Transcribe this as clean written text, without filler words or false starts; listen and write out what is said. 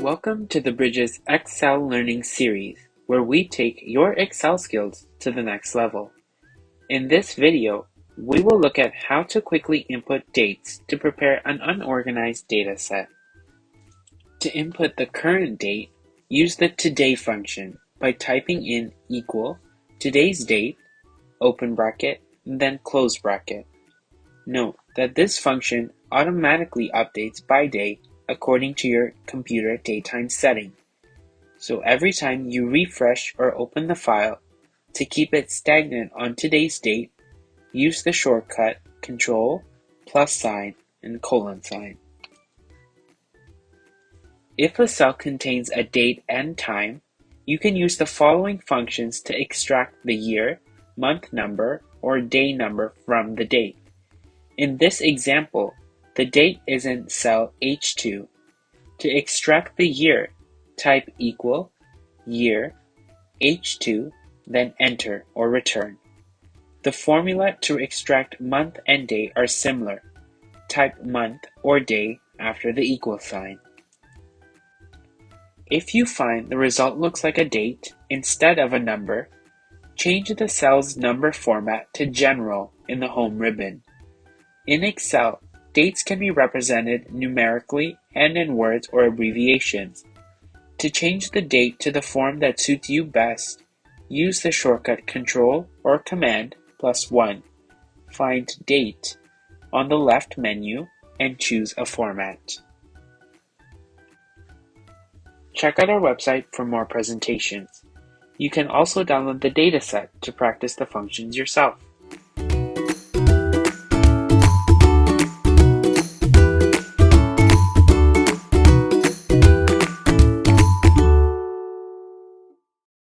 Welcome to the Bridges Excel Learning Series, where we take your Excel skills to the next level. In this video, we will look at how to quickly input dates to prepare an unorganized data set. To input the current date, use the Today function by typing in equal today's date, open bracket, and then close bracket. Note that this function automatically updates by day according to your computer datetime setting. So every time you refresh or open the file, to keep it stagnant on today's date, use the shortcut Control, plus sign, and colon sign. If a cell contains a date and time, you can use the following functions to extract the year, month number, or day number from the date. In this example, the date is in cell H2. To extract the year, type equal, year, H2, then enter or return. The formula to extract month and day are similar. Type month or day after the equal sign. If you find the result looks like a date instead of a number, change the cell's number format to General in the Home ribbon. In Excel, dates can be represented numerically and in words or abbreviations. To change the date to the form that suits you best, use the shortcut Control or Command plus 1. Find Date on the left menu and choose a format. Check out our website for more presentations. You can also download the dataset to practice the functions yourself.